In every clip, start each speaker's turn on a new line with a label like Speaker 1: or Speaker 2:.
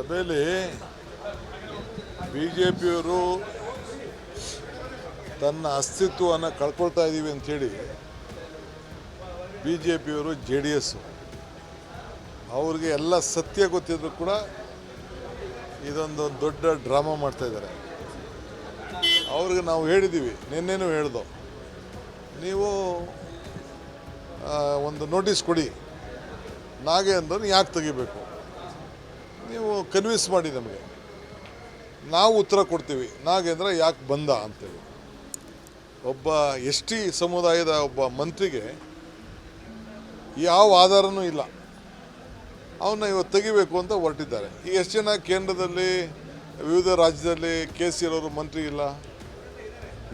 Speaker 1: ಸಭೆಯಲ್ಲಿ ಬಿಜೆಪಿಯವರು ತನ್ನ ಅಸ್ತಿತ್ವವನ್ನು ಕಳ್ಕೊಳ್ತಾ ಇದ್ದೀವಿ ಅಂಥೇಳಿ ಬಿಜೆಪಿಯವರು JDS ಅವ್ರಿಗೆ ಎಲ್ಲ ಸತ್ಯ ಗೊತ್ತಿದ್ರು ಕೂಡ ಇದೊಂದು ದೊಡ್ಡ ಡ್ರಾಮಾ ಮಾಡ್ತಾ ಇದ್ದಾರೆ. ಅವ್ರಿಗೆ ನಾವು ಹೇಳಿದ್ದೀವಿ, ನಿನ್ನೆನೂ ಹೇಳ್ದೋ, ನೀವು ಒಂದು ನೋಟಿಸ್ ಕೊಡಿ, ನಾಗೇಂದ್ರನ್ನ ಯಾಕೆ ತೆಗಿಬೇಕು, ನೀವು ಕನ್ವಿನ್ಸ್ ಮಾಡಿ ನಮಗೆ, ನಾವು ಉತ್ತರ ಕೊಡ್ತೀವಿ ನಾಗೇಂದ್ರ ಯಾಕೆ ಬಂದ ಅಂತೇಳಿ. ಒಬ್ಬ ST ಸಮುದಾಯದ ಒಬ್ಬ ಮಂತ್ರಿಗೆ ಯಾವ ಆಧಾರನೂ ಇಲ್ಲ, ಅವನ್ನ ಇವತ್ತು ತೆಗಿಬೇಕು ಅಂತ ಹೊರಟಿದ್ದಾರೆ. ಈಗ ಎಷ್ಟು ಜನ ಕೇಂದ್ರದಲ್ಲಿ ವಿವಿಧ ರಾಜ್ಯದಲ್ಲಿ ಕೇಸ್ ಇರೋರು ಮಂತ್ರಿ ಇಲ್ಲ,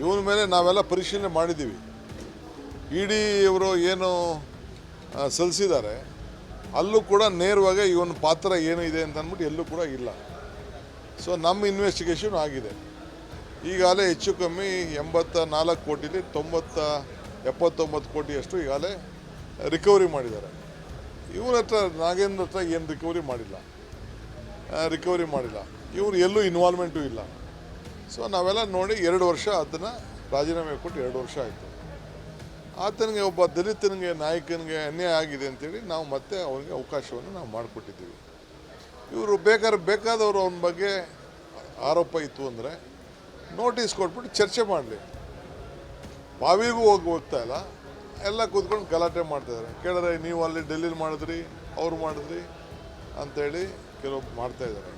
Speaker 1: ಇವನ ಮೇಲೆ ನಾವೆಲ್ಲ ಪರಿಶೀಲನೆ ಮಾಡಿದ್ದೀವಿ. ED ಇವರು ಏನು ಸಲ್ಲಿಸಿದ್ದಾರೆ ಅಲ್ಲೂ ಕೂಡ ನೇರವಾಗಿ ಇವನ ಪಾತ್ರ ಏನು ಇದೆ ಅಂತ ಅಂದ್ಬಿಟ್ಟು ಎಲ್ಲೂ ಕೂಡ ಇಲ್ಲ. ಸೊ ನಮ್ಮ ಇನ್ವೆಸ್ಟಿಗೇಷನ್ ಆಗಿದೆ. ಈಗಾಗಲೇ ಹೆಚ್ಚು ಕಮ್ಮಿ 84 ಕೋಟಿಲಿ 79 ಕೋಟಿಯಷ್ಟು ಈಗಾಗಲೇ ರಿಕವರಿ ಮಾಡಿದ್ದಾರೆ. ಇವರ ಹತ್ರ ನಾಗೇಂದ್ರ ಹತ್ರ ಏನು ರಿಕವರಿ ಮಾಡಿಲ್ಲ, ಇವರು ಎಲ್ಲೂ ಇನ್ವಾಲ್ವ್ಮೆಂಟು ಇಲ್ಲ. ಸೊ ನಾವೆಲ್ಲ ನೋಡಿ 2 ವರ್ಷ ಅದನ್ನು ರಾಜೀನಾಮೆ ಕೊಟ್ಟು 2 ವರ್ಷ ಆಯಿತು. ಆತನಿಗೆ ಒಬ್ಬ ದಲಿತನಿಗೆ ನಾಯಕನಿಗೆ ಅನ್ಯಾಯ ಆಗಿದೆ ಅಂತೇಳಿ ನಾವು ಮತ್ತೆ ಅವನಿಗೆ ಅವಕಾಶವನ್ನು ನಾವು ಮಾಡಿಕೊಟ್ಟಿದ್ದೀವಿ. ಇವರು ಬೇಕಾದವರು ಅವನ ಬಗ್ಗೆ ಆರೋಪ ಇತ್ತು ಅಂದರೆ ನೋಟಿಸ್ ಕೊಟ್ಬಿಟ್ಟು ಚರ್ಚೆ ಮಾಡಲಿ. ಬಾವಿಗೂ ಹೋಗ್ತಾ ಇಲ್ಲ, ಎಲ್ಲ ಕೂತ್ಕೊಂಡು ಗಲಾಟೆ ಮಾಡ್ತಾಯಿದ್ದಾರೆ. ಕೇಳಿದ್ರೆ ನೀವು ಅಲ್ಲಿ ಡೆಲ್ಲಿಲಿ ಮಾಡಿದ್ರಿ, ಅವ್ರು ಮಾಡಿದ್ರಿ ಅಂಥೇಳಿ ಕೆಲವೊಬ್ಬರು ಮಾಡ್ತಾಯಿದ್ದಾರೆ.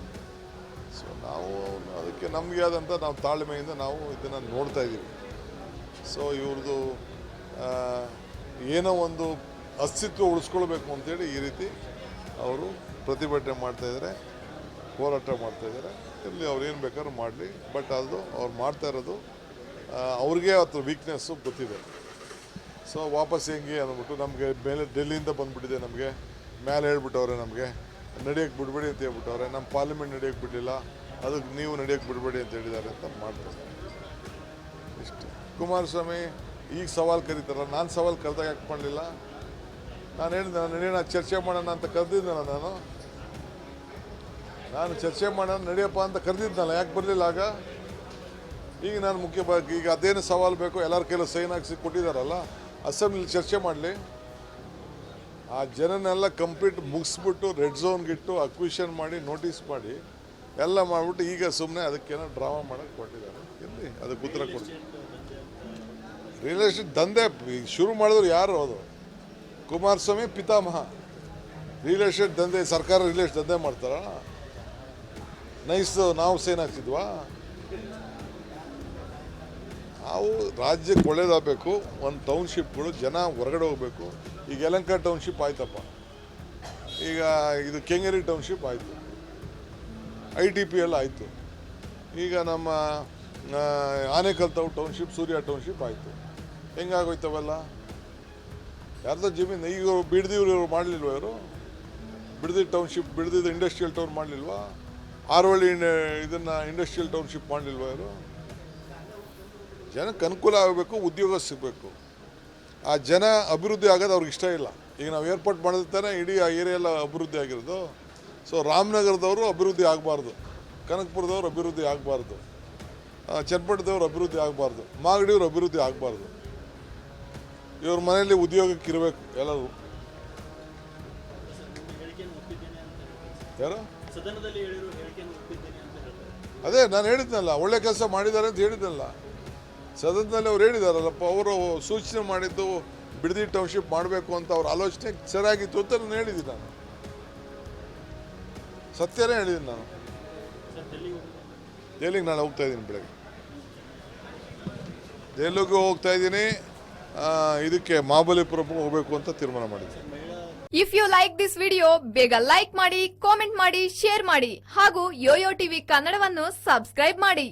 Speaker 1: ಸೊ ನಾವು ಅದಕ್ಕೆ ನಮಗೆ ಆದಂಥ ನಾವು ತಾಳ್ಮೆಯಿಂದ ನಾವು ಇದನ್ನು ನೋಡ್ತಾ ಇದ್ದೀವಿ. ಸೊ ಇವ್ರದ್ದು ಏನೋ ಒಂದು ಅಸ್ತಿತ್ವ ಉಳಿಸ್ಕೊಳ್ಬೇಕು ಅಂತೇಳಿ ಈ ರೀತಿ ಅವರು ಪ್ರತಿಭಟನೆ ಮಾಡ್ತಾಯಿದ್ದಾರೆ, ಹೋರಾಟ ಮಾಡ್ತಾಯಿದ್ದಾರೆ. ಇಲ್ಲಿ ಅವ್ರು ಏನು ಬೇಕಾದ್ರೂ ಮಾಡಲಿ, ಬಟ್ ಅದು ಅವ್ರು ಮಾಡ್ತಾ ಇರೋದು ಅವ್ರಿಗೆ ಅದ್ರ ವೀಕ್ನೆಸ್ಸು ಗೊತ್ತಿದೆ. ಸೊ ವಾಪಸ್ ಹೆಂಗೆ ಅಂದ್ಬಿಟ್ಟು ನಮಗೆ ಮೇಲೆ ಡೆಲ್ಲಿಯಿಂದ ಬಂದುಬಿಟ್ಟಿದೆ, ನಮಗೆ ಮೇಲೆ ಹೇಳ್ಬಿಟ್ಟವ್ರೆ, ನಮಗೆ ನಡೆಯೋಕ್ಕೆ ಬಿಡಬೇಡಿ ಅಂತ ಹೇಳ್ಬಿಟ್ಟವ್ರೆ, ನಮ್ಮ ಪಾರ್ಲಿಮೆಂಟ್ ನಡೆಯೋಕ್ಕೆ ಬಿಡಲಿಲ್ಲ, ಅದಕ್ಕೆ ನೀವು ನಡೆಯೋಕ್ಕೆ ಬಿಡಬೇಡಿ ಅಂತ ಹೇಳಿದ್ದಾರೆ ಅಂತ ಮಾಡ್ತಾರೆ. ಇಷ್ಟು ಕುಮಾರಸ್ವಾಮಿ ಈಗ ಸವಾಲು ಕರೀತಾರಲ್ಲ, ನಾನು ಸವಾಲು ಕರೆದಾಗ ಯಾಕೆ ಮಾಡಲಿಲ್ಲ? ನಾನು ಹೇಳಿದೆ, ನಡೆಯೋಣ ಚರ್ಚೆ ಮಾಡೋಣ ಅಂತ ಕರೆದಿದ್ದೆನಲ್ಲ, ನಾನು ಚರ್ಚೆ ಮಾಡೋಣ ನಡೆಯಪ್ಪ ಅಂತ ಕರೆದಿದ್ದನಲ್ಲ, ಯಾಕೆ ಬರಲಿಲ್ಲ ಆಗ? ಈಗ ನಾನು ಈಗ ಅದೇನು ಸವಾಲು ಬೇಕೋ ಎಲ್ಲರ ಕೈಲೂ ಸೈನ್ ಹಾಕಿಸಿ ಕೊಟ್ಟಿದ್ದಾರಲ್ಲ, ಅಸೆಂಬ್ಲಿಲಿ ಚರ್ಚೆ ಮಾಡಲಿ. ಆ ಜನನೆಲ್ಲ ಕಂಪ್ಲೀಟ್ ಮುಗಿಸ್ಬಿಟ್ಟು ರೆಡ್ ಝೋನ್ಗಿಟ್ಟು ಅಕ್ವಿಷನ್ ಮಾಡಿ ನೋಟಿಸ್ ಮಾಡಿ ಎಲ್ಲ ಮಾಡಿಬಿಟ್ಟು ಈಗ ಸುಮ್ಮನೆ ಅದಕ್ಕೇನೋ ಡ್ರಾಮಾ ಮಾಡೋಕ್ಕೆ ಕೊಟ್ಟಿದ್ದಾರೆ. ಎಲ್ಲಿ ಅದಕ್ಕೆ ಉತ್ತರ ಕೊಡಿ. ರಿಯಲ್ ಎಸ್ಟೇಟ್ ದಂಧೆ ಶುರು ಮಾಡಿದ್ರು ಯಾರು? ಅದು ಕುಮಾರಸ್ವಾಮಿ ಪಿತಾಮಹ. ರಿಯಲ್ ಎಸ್ಟೇಟ್ ದಂಧೆ, ಸರ್ಕಾರ ರಿಯಲ್ ಎಸ್ಟೇಟ್ ದಂಧೆ ಮಾಡ್ತಾರ? ನಾವು ಸೈನ್ ಹಾಕ್ತಿದ್ವಾ? ನಾವು ರಾಜ್ಯಕ್ಕೆ ಒಳ್ಳೇದಾಗಬೇಕು, ಒಂದು ಟೌನ್ಶಿಪ್ಗಳು ಜನ ಹೊರಗಡೆ ಹೋಗಬೇಕು. ಈಗ ಯಲಹಂಕ ಟೌನ್ಶಿಪ್ ಆಯ್ತಪ್ಪ, ಈಗ ಇದು ಕೆಂಗೇರಿ ಟೌನ್ಶಿಪ್ ಆಯಿತು, ITPL ಆಯಿತು, ಈಗ ನಮ್ಮ ಆನೇಕಲ್ ಟೌನ್ಶಿಪ್, ಸೂರ್ಯ ಟೌನ್ಶಿಪ್ ಆಯಿತು. ಹೆಂಗಾಗೋಯ್ತವಲ್ಲ? ಯಾರ್ದೋ ಜಮೀನು ಈಗ ಬಿಡ್ದಿವ್ರು ಮಾಡಲಿಲ್ವ? ಇವರು ಬಿಡ್ದಿ ಟೌನ್ಶಿಪ್, ಬಿಡ್ದಿದ್ದು ಇಂಡಸ್ಟ್ರಿಯಲ್ ಟೌನ್ ಮಾಡಲಿಲ್ವಾ? ಆರೋಳಿ ಇದನ್ನು ಇಂಡಸ್ಟ್ರಿಯಲ್ ಟೌನ್ಶಿಪ್ ಮಾಡಲಿಲ್ವ? ಇವರು ಜನಕ್ಕೆ ಅನುಕೂಲ ಆಗಬೇಕು, ಉದ್ಯೋಗ ಸಿಗಬೇಕು. ಆ ಜನ ಅಭಿವೃದ್ಧಿ ಆಗೋದು ಅವ್ರಿಗೆ ಇಷ್ಟ ಇಲ್ಲ. ಈಗ ನಾವು ಏರ್ಪೋರ್ಟ್ ಮಾಡಿರ್ತಾನೆ ಇಡೀ ಆ ಏರಿಯಾ ಎಲ್ಲ ಅಭಿವೃದ್ಧಿ ಆಗಿರೋದು. ಸೊ ರಾಮನಗರದವರು ಅಭಿವೃದ್ಧಿ ಆಗಬಾರ್ದು, ಕನಕಪುರದವ್ರು ಅಭಿವೃದ್ಧಿ ಆಗಬಾರ್ದು, ಚನ್ನಪಟ್ಟಣದವ್ರು ಅಭಿವೃದ್ಧಿ ಆಗಬಾರ್ದು, ಮಾಗಡಿಯವ್ರು ಅಭಿವೃದ್ಧಿ ಆಗಬಾರ್ದು. ಇವ್ರ ಮನೆಯಲ್ಲಿ ಉದ್ಯೋಗಕ್ಕೆ ಇರಬೇಕು ಎಲ್ಲರೂ. ಯಾರು? ಅದೇ ನಾನು ಹೇಳಿದ್ನಲ್ಲ, ಒಳ್ಳೆ ಕೆಲಸ ಮಾಡಿದ್ದಾರೆ ಅಂತ ಹೇಳಿದ್ನಲ್ಲ ಸದನದಲ್ಲಿ. ಅವ್ರು ಹೇಳಿದಾರಲ್ಲಪ್ಪ, ಅವರು ಸೂಚನೆ ಮಾಡಿದ್ದು ಬಿಡದಿ ಟೌನ್ಶಿಪ್ ಮಾಡಬೇಕು ಅಂತ ಅವ್ರ ಆಲೋಚನೆ ಸರಿಯಾಗಿತ್ತು ಅಂತ ನಾನು ಹೇಳಿದ್ದೀನಿ. ನಾನು ಸತ್ಯನೇ ಹೇಳಿದ್ದೀನಿ. ನಾನು ದೆಹಲಿಗೆ ನಾಳೆ ಹೋಗ್ತಾ ಇದ್ದೀನಿ, ಬೆಳಗ್ಗೆ ದೆಹಲಿಗೆ ಹೋಗ್ತಾ ಇದ್ದೀನಿ. ಇದಕ್ಕೆ ಮಹಾಬಲಿಪುರಕ್ಕೆ ಹೋಗಬೇಕು ಅಂತ ತೀರ್ಮಾನ ಮಾಡಿದ್ದೀನಿ.
Speaker 2: If you like this video ಬೇಗ ಲೈಕ್ ಮಾಡಿ, ಕಾಮೆಂಟ್ ಮಾಡಿ, ಶೇರ್ ಮಾಡಿ ಹಾಗೂ ಯೋಯೋ ಟಿವಿ ಕನ್ನಡವನ್ನು ಸಬ್ಸ್ಕ್ರೈಬ್ ಮಾಡಿ.